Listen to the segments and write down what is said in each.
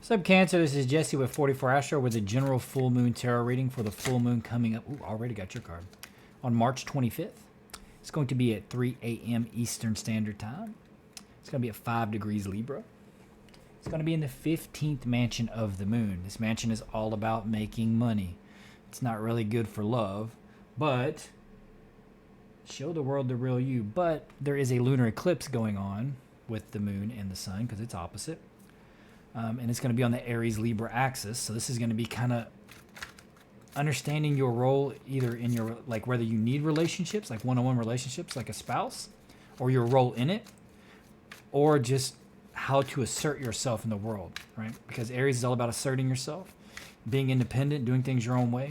What's up, Cancer? This is Jesse with 44 Astro with a general full moon tarot reading for the full moon coming up. Ooh, already got your card. On March 25th. It's going to be at 3 a.m. Eastern Standard Time. It's going to be at 5 degrees Libra. It's going to be in the 15th mansion of the moon. This mansion is all about making money. It's not really good for love, but show the world the real you. But there is a lunar eclipse going on with the moon and the sun because it's opposite. And it's going to be on the Aries Libra axis. So this is going to be kind of understanding your role either in your, like whether you need relationships, like one-on-one relationships, like a spouse, or your role in it, or just how to assert yourself in the world, right? Because Aries is all about asserting yourself, being independent, doing things your own way.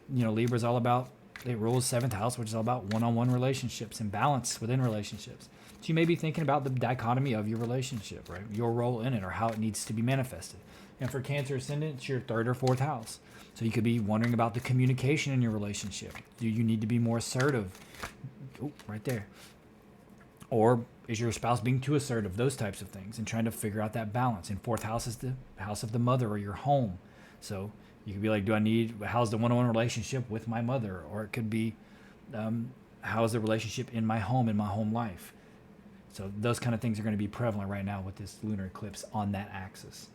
Libra is all about, it rules 7th house, which is all about one-on-one relationships and balance within relationships. So you may be thinking about the dichotomy of your relationship, right? Your role in it or how it needs to be manifested. And for Cancer Ascendant, it's your 3rd or 4th house. So you could be wondering about the communication in your relationship. Do you need to be more assertive? Oh, right there. Or is your spouse being too assertive? Those types of things, and trying to figure out that balance. And 4th house is the house of the mother or your home. So you could be like, how's the one-on-one relationship with my mother? Or it could be, how's the relationship in my home life? So those kind of things are going to be prevalent right now with this lunar eclipse on that axis.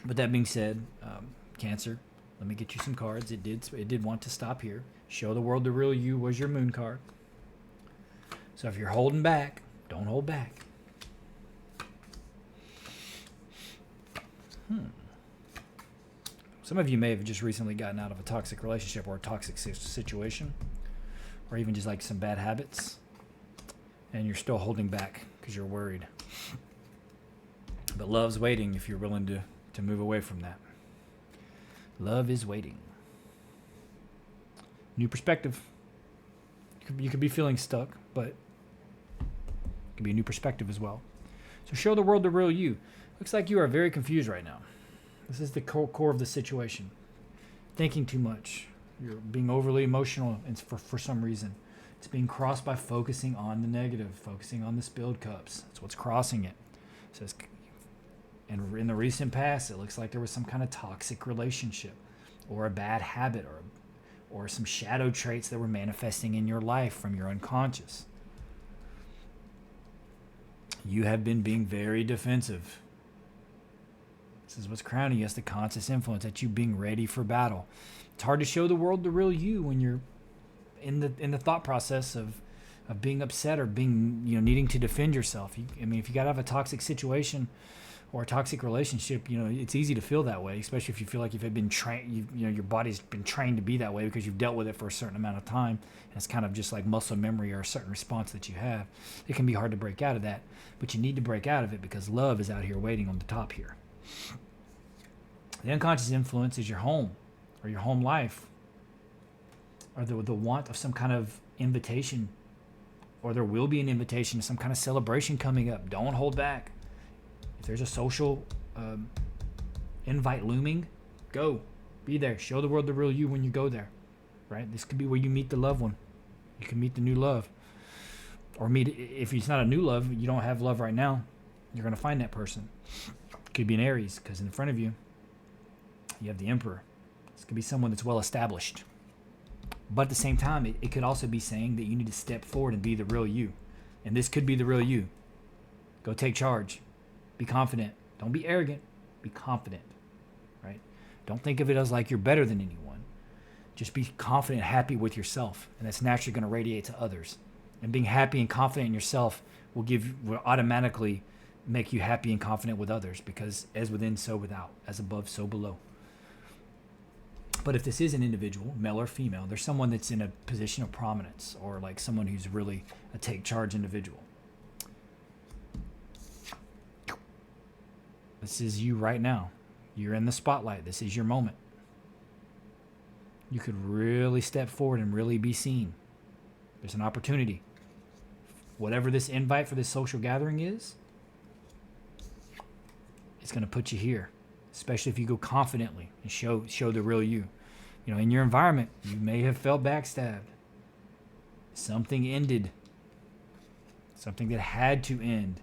But that being said, Cancer, let me get you some cards. It did want to stop here. Show the world the real you was your moon card. So if you're holding back, don't hold back. Some of you may have just recently gotten out of a toxic relationship or a toxic situation, or even just like some bad habits, and you're still holding back because you're worried. But love's waiting if you're willing to move away from that. Love is waiting. New perspective. You could be feeling stuck, but it could be a new perspective as well. So show the world the real you. Looks like you are very confused right now. This is the core of the situation. Thinking too much. You're being overly emotional for some reason. It's being crossed by focusing on the negative, focusing on the spilled cups. That's what's crossing it. So and in the recent past, it looks like there was some kind of toxic relationship or a bad habit or some shadow traits that were manifesting in your life from your unconscious. You have been being very defensive. This is what's crowning you as the conscious influence, that you being ready for battle. It's hard to show the world the real you when you're in the thought process of being upset or being, needing to defend yourself. If you got to have a toxic situation or a toxic relationship, it's easy to feel that way, especially if you feel like you've been trained, your body's been trained to be that way because you've dealt with it for a certain amount of time. And it's kind of just like muscle memory or a certain response that you have. It can be hard to break out of that, but you need to break out of it because love is out here waiting on the top here. The unconscious influence is your home or your home life, or the want of some kind of invitation, or there will be an invitation to some kind of celebration coming up. Don't hold back. If there's a social invite looming, go. Be there. Show the world the real you when you go there, right? This could be where you meet the loved one. You can meet the new love. Or if it's not a new love, you don't have love right now, you're going to find that person. It could be an Aries, because in front of you, you have the Emperor. This could be someone that's well established. But at the same time, it could also be saying that you need to step forward and be the real you. And this could be the real you. Go take charge. Be confident. Don't be arrogant. Be confident, right? Don't think of it as like you're better than anyone. Just be confident, happy with yourself. And that's naturally going to radiate to others. And being happy and confident in yourself will automatically make you happy and confident with others, because as within, so without. As above, so below. But if this is an individual, male or female, there's someone that's in a position of prominence, or like someone who's really a take charge individual. This is you right now. You're in the spotlight. This is your moment. You could really step forward and really be seen. There's an opportunity. Whatever this invite for this social gathering is, it's going to put you here. Especially if you go confidently and show the real you. In your environment, you may have felt backstabbed. Something ended. Something that had to end.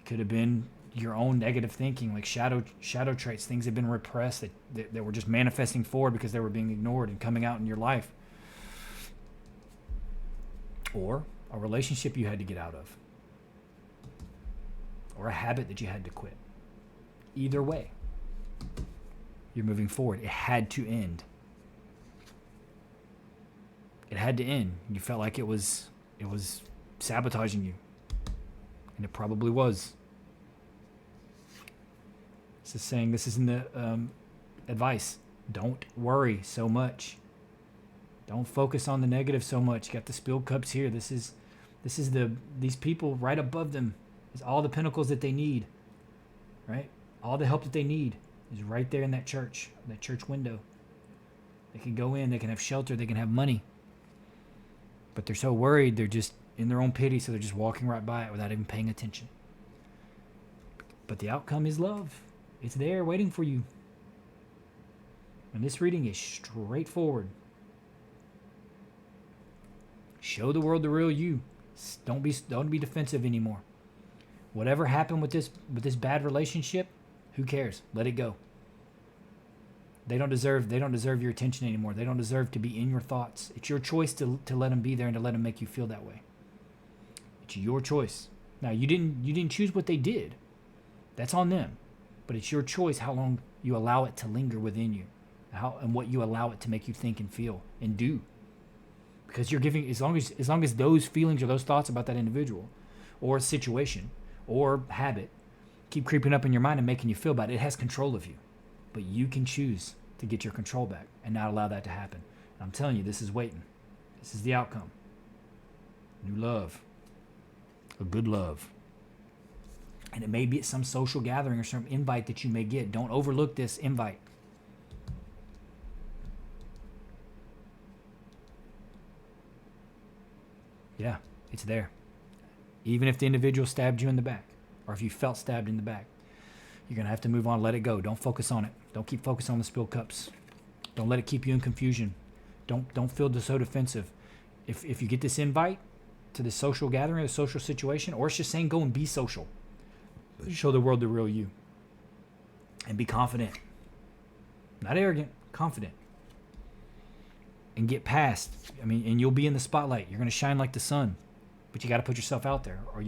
Could have been your own negative thinking, like shadow traits, things that have been repressed that were just manifesting forward because they were being ignored and coming out in your life. Or a relationship you had to get out of. Or a habit that you had to quit. Either way, you're moving forward. It had to end. It had to end. You felt like it was sabotaging you. And it probably was. This is saying, this is in the advice. Don't worry so much. Don't focus on the negative so much. You got the spilled cups here. This is these people right above them is all the pinnacles that they need. Right? All the help that they need is right there in that church window. They can go in, they can have shelter, they can have money. But they're so worried, they're just in their own pity, so they're just walking right by it without even paying attention. But the outcome is love. It's there waiting for you. And this reading is straightforward. Show the world the real you. Don't be defensive anymore. Whatever happened with this bad relationship, who cares? Let it go. They don't deserve your attention anymore. They don't deserve to be in your thoughts. It's your choice to let them be there and to let them make you feel that way. It's your choice. Now, you didn't choose what they did. That's on them. But it's your choice how long you allow it to linger within you, and what you allow it to make you think and feel and do. Because you're giving, as long as those feelings or those thoughts about that individual or situation or habit keep creeping up in your mind and making you feel bad, it has control of you. But you can choose to get your control back and not allow that to happen. And I'm telling you, this is waiting. This is the outcome. New love. A good love. And it may be at some social gathering or some invite that you may get. Don't overlook this invite. Yeah, it's there. Even if the individual stabbed you in the back, or if you felt stabbed in the back, you're going to have to move on, let it go. Don't focus on it. Don't keep focusing on the spilled cups. Don't let it keep you in confusion. Don't feel so defensive. If you get this invite to this social gathering, a social situation, or it's just saying go and be social, show the world the real you. And be confident. Not arrogant, confident. And get past. And you'll be in the spotlight. You're going to shine like the sun. But you got to put yourself out there, or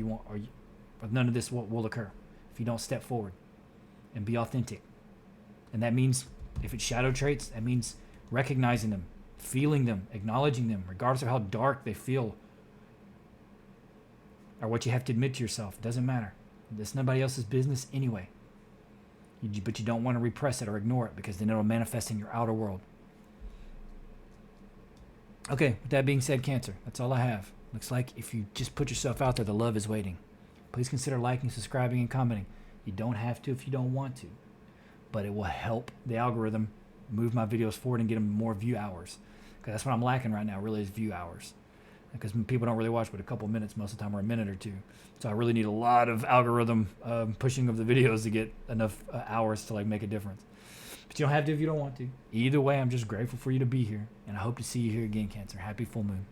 none of this will occur if you don't step forward and be authentic. And that means, if it's shadow traits, that means recognizing them, feeling them, acknowledging them, regardless of how dark they feel or what you have to admit to yourself. It doesn't matter. It's nobody else's business anyway. But you don't want to repress it or ignore it, because then it'll manifest in your outer world. Okay, with that being said, Cancer, that's all I have. Looks like if you just put yourself out there, the love is waiting. Please consider liking, subscribing, and commenting. You don't have to if you don't want to, but it will help the algorithm move my videos forward and get them more view hours. Because that's what I'm lacking right now, really, is view hours. Because people don't really watch but a couple minutes most of the time, or a minute or two. So I really need a lot of algorithm pushing of the videos to get enough hours to make a difference. But you don't have to if you don't want to. Either way, I'm just grateful for you to be here, and I hope to see you here again, Cancer. Happy full moon.